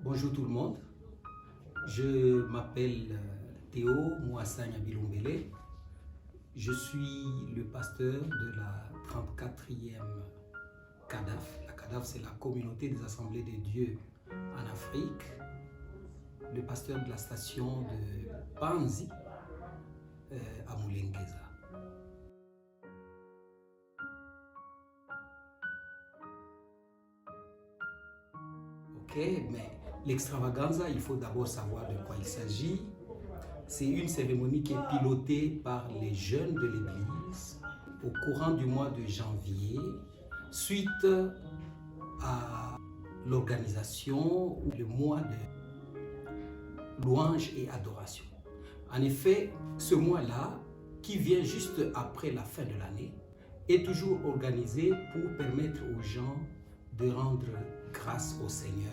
Bonjour tout le monde, je m'appelle Théo Mouassagna Bilombele. Je suis le pasteur de la 34e CADAF. La CADAF, c'est la communauté des assemblées de Dieu en Afrique. Le pasteur de la station de Panzi à Moulengeza. Ok, mais l'extravaganza, il faut d'abord savoir de quoi il s'agit. C'est une cérémonie qui est pilotée par les jeunes de l'Église au courant du mois de janvier, suite à l'organisation ou le mois de louange et adoration. En effet, ce mois-là, qui vient juste après la fin de l'année, est toujours organisé pour permettre aux gens de rendre grâce au Seigneur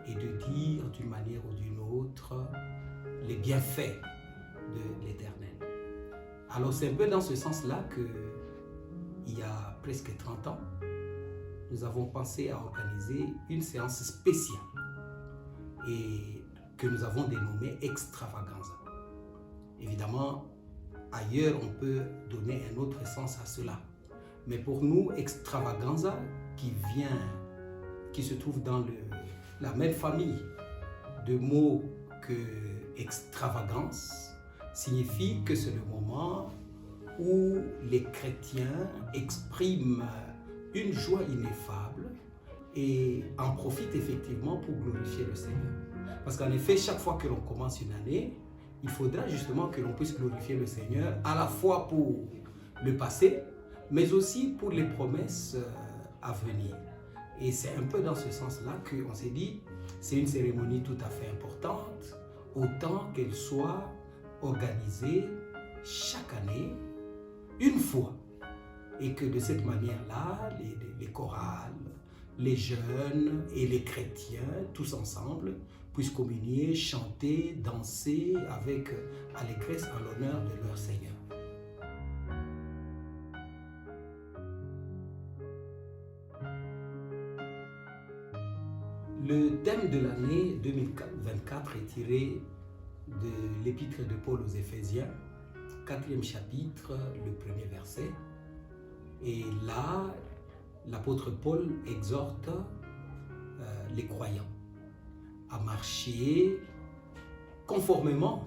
et de dire d'une manière ou d'une autre les bienfaits de l'Éternel. Alors c'est un peu dans ce sens-là que, il y a presque 30 ans, nous avons pensé à organiser une séance spéciale et que nous avons dénommée Extravaganza. Évidemment, ailleurs on peut donner un autre sens à cela. Mais pour nous, Extravaganza, qui se trouve dans la même famille de mots que extravagance, signifie que c'est le moment où les chrétiens expriment une joie ineffable et en profitent effectivement pour glorifier le Seigneur. Parce qu'en effet, chaque fois que l'on commence une année, il faudra justement que l'on puisse glorifier le Seigneur, à la fois pour le passé, mais aussi pour les promesses à venir. Et c'est un peu dans ce sens-là qu'on s'est dit, c'est une cérémonie tout à fait importante, autant qu'elle soit organisée chaque année, une fois. Et que de cette manière-là, les chorales, les jeunes et les chrétiens, tous ensemble, puissent communier, chanter, danser avec allégresse en l'honneur de leur Seigneur. Le thème de l'année 2024 est tiré de l'épître de Paul aux Éphésiens, 4e chapitre, le 1er verset. Et là, l'apôtre Paul exhorte les croyants à marcher conformément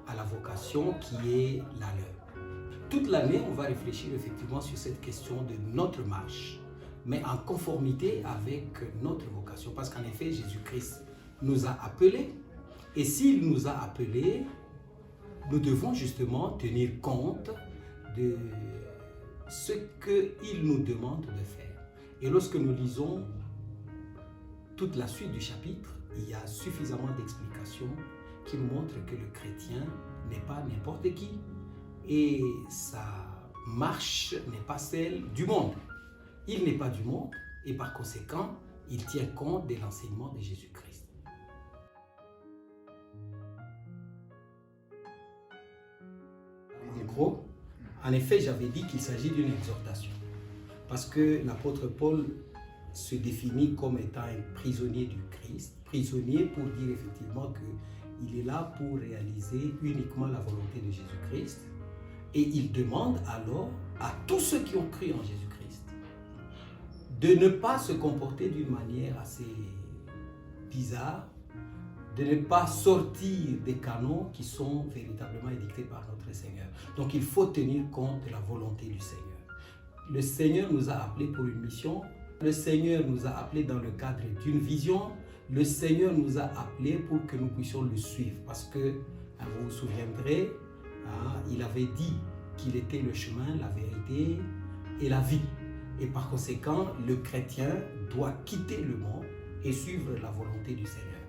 à la vocation qui est la leur. Toute l'année, on va réfléchir effectivement sur cette question de notre marche, mais en conformité avec notre vocation. Parce qu'en effet, Jésus-Christ nous a appelés. Et s'il nous a appelés, nous devons justement tenir compte de ce qu'il nous demande de faire. Et lorsque nous lisons toute la suite du chapitre, il y a suffisamment d'explications qui nous montrent que le chrétien n'est pas n'importe qui. Et sa marche n'est pas celle du monde. Il n'est pas du monde et par conséquent, il tient compte de l'enseignement de Jésus-Christ. En gros, en effet, j'avais dit qu'il s'agit d'une exhortation. Parce que l'apôtre Paul se définit comme étant un prisonnier du Christ. Prisonnier pour dire effectivement qu'il est là pour réaliser uniquement la volonté de Jésus-Christ. Et il demande alors à tous ceux qui ont cru en Jésus-Christ de ne pas se comporter d'une manière assez bizarre, de ne pas sortir des canons qui sont véritablement édictés par notre Seigneur. Donc il faut tenir compte de la volonté du Seigneur. Le Seigneur nous a appelés pour une mission. Le Seigneur nous a appelés dans le cadre d'une vision. Le Seigneur nous a appelés pour que nous puissions le suivre. Parce que, vous vous souviendrez, il avait dit qu'il était le chemin, la vérité et la vie. Et par conséquent, le chrétien doit quitter le monde et suivre la volonté du Seigneur.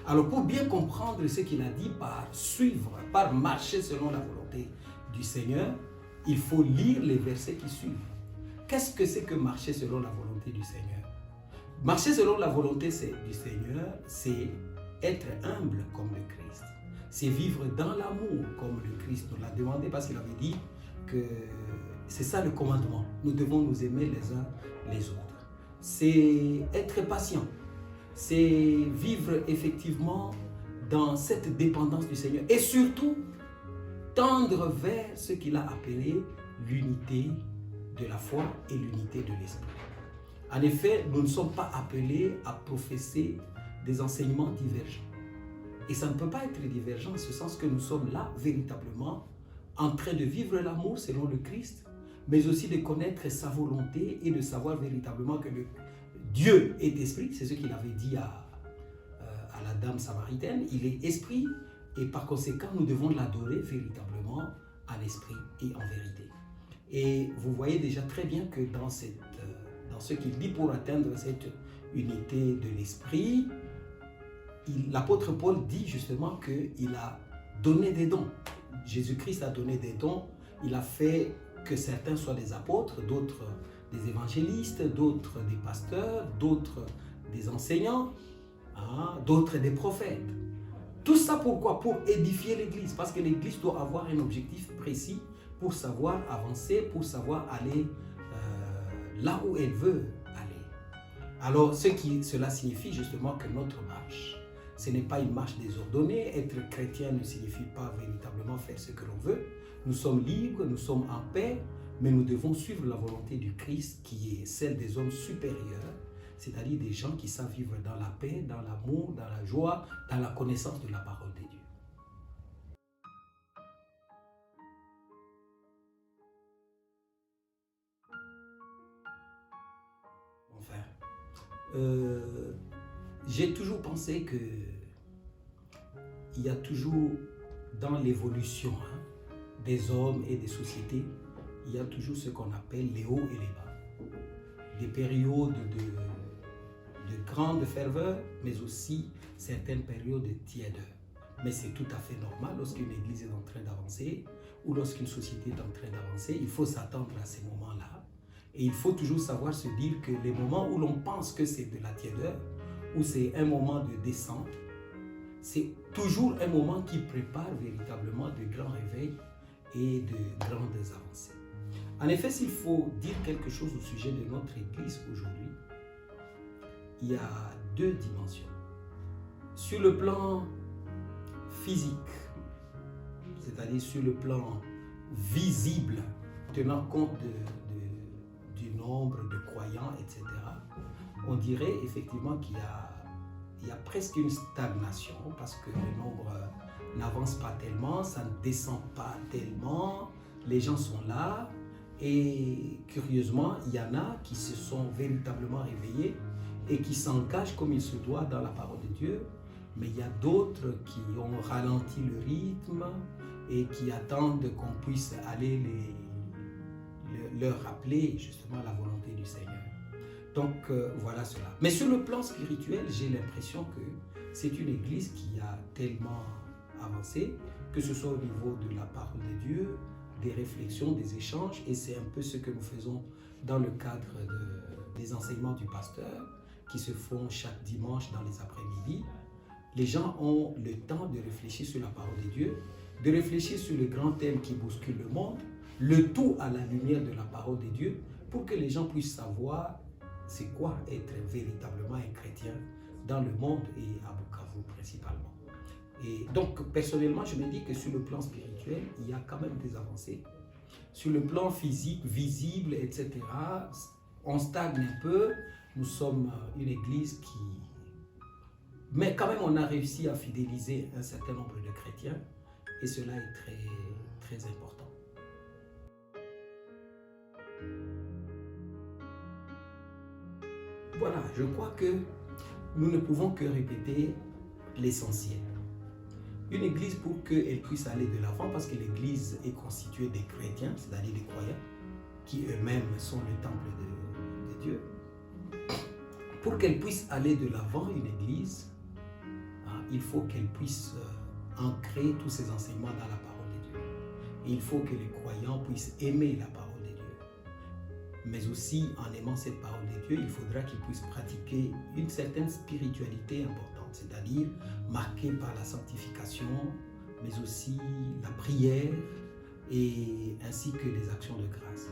Alors pour bien comprendre ce qu'il a dit par suivre, par marcher selon la volonté du Seigneur, il faut lire les versets qui suivent. Qu'est-ce que c'est que marcher selon la volonté du Seigneur? Marcher selon la volonté du Seigneur, c'est être humble comme le Christ. C'est vivre dans l'amour comme le Christ nous l'a demandé parce qu'il avait dit que c'est ça le commandement. Nous devons nous aimer les uns les autres. C'est être patient. c'est vivre effectivement dans cette dépendance du Seigneur et surtout tendre vers ce qu'il a appelé l'unité de la foi et l'unité de l'esprit. En effet, nous ne sommes pas appelés à professer des enseignements divergents. Et ça ne peut pas être divergent en ce sens que nous sommes là véritablement en train de vivre l'amour selon le Christ, mais aussi de connaître sa volonté et de savoir véritablement que Dieu est esprit. C'est ce qu'il avait dit à la dame samaritaine. Il est esprit et par conséquent, nous devons l'adorer véritablement en esprit et en vérité. Et vous voyez déjà très bien que dans ce qu'il dit pour atteindre cette unité de l'esprit, l'apôtre Paul dit justement qu'il a donné des dons. Jésus-Christ a donné des dons. Il a fait que certains soient des apôtres, d'autres des évangélistes, d'autres des pasteurs, d'autres des enseignants, d'autres des prophètes. Tout ça pourquoi? Pour édifier l'Église. Parce que l'Église doit avoir un objectif précis pour savoir avancer, pour savoir aller là où elle veut aller. Alors, cela signifie justement que notre marche, ce n'est pas une marche désordonnée. Être chrétien ne signifie pas véritablement faire ce que l'on veut. Nous sommes libres, nous sommes en paix, mais nous devons suivre la volonté du Christ qui est celle des hommes supérieurs, c'est-à-dire des gens qui savent vivre dans la paix, dans l'amour, dans la joie, dans la connaissance de la parole de Dieu. J'ai toujours pensé que il y a toujours dans l'évolution des hommes et des sociétés, il y a toujours ce qu'on appelle les hauts et les bas. Des périodes de grande ferveur, mais aussi certaines périodes de tièdeur. Mais c'est tout à fait normal lorsqu'une église est en train d'avancer ou lorsqu'une société est en train d'avancer. Il faut s'attendre à ces moments-là. Et il faut toujours savoir se dire que les moments où l'on pense que c'est de la tiédeur, où c'est un moment de descente, c'est toujours un moment qui prépare véritablement de grands réveils et de grandes avancées. En effet, s'il faut dire quelque chose au sujet de notre Église aujourd'hui, il y a deux dimensions. Sur le plan physique, c'est-à-dire sur le plan visible, tenant compte du nombre de croyants, etc., on dirait effectivement qu'il y a presque une stagnation parce que le nombre n'avance pas tellement, ça ne descend pas tellement, les gens sont là et curieusement, il y en a qui se sont véritablement réveillés et qui s'engagent comme il se doit dans la parole de Dieu, mais il y a d'autres qui ont ralenti le rythme et qui attendent qu'on puisse aller leur rappeler justement la volonté du Seigneur. Donc voilà cela. Mais sur le plan spirituel, j'ai l'impression que c'est une église qui a tellement avancé, que ce soit au niveau de la parole de Dieu, des réflexions, des échanges, et c'est un peu ce que nous faisons dans le cadre des enseignements du pasteur qui se font chaque dimanche dans les après-midi. Les gens ont le temps de réfléchir sur la parole de Dieu, de réfléchir sur le grand thème qui bouscule le monde, le tout à la lumière de la parole de Dieu, pour que les gens puissent savoir c'est quoi être véritablement un chrétien dans le monde et à Bukavu principalement. Et donc, personnellement, je me dis que sur le plan spirituel, il y a quand même des avancées. Sur le plan physique, visible, etc., on stagne un peu. Nous sommes une église qui... Mais quand même, on a réussi à fidéliser un certain nombre de chrétiens et cela est très, très important. Voilà, je crois que nous ne pouvons que répéter l'essentiel. Une église, pour qu'elle puisse aller de l'avant, parce que l'église est constituée des chrétiens, c'est-à-dire des croyants, qui eux-mêmes sont le temple de Dieu. Pour qu'elle puisse aller de l'avant, une église, il faut qu'elle puisse ancrer tous ces enseignements dans la parole de Dieu. Et il faut que les croyants puissent aimer la parole de Dieu. Mais aussi, en aimant cette parole de Dieu, il faudra qu'ils puissent pratiquer une certaine spiritualité importante, c'est-à-dire marquée par la sanctification, mais aussi la prière, et ainsi que les actions de grâce.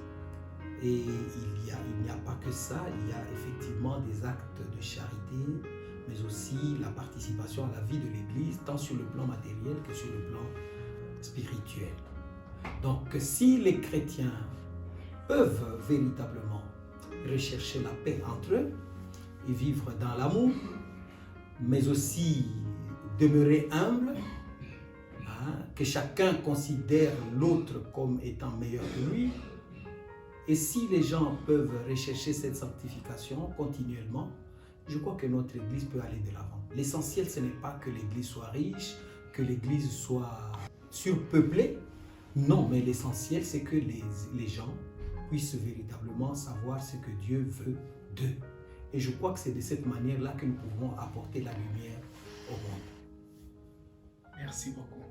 Et il n'y a pas que ça, il y a effectivement des actes de charité, mais aussi la participation à la vie de l'Église, tant sur le plan matériel que sur le plan spirituel. Donc, si les chrétiens peuvent véritablement rechercher la paix entre eux et vivre dans l'amour, mais aussi demeurer humble, que chacun considère l'autre comme étant meilleur que lui, et si les gens peuvent rechercher cette sanctification continuellement, je crois que notre Église peut aller de l'avant. L'essentiel, ce n'est pas que l'Église soit riche, que l'Église soit surpeuplée. Non, mais l'essentiel, c'est que les gens puissent véritablement savoir ce que Dieu veut d'eux. Et je crois que c'est de cette manière-là que nous pouvons apporter la lumière au monde. Merci beaucoup.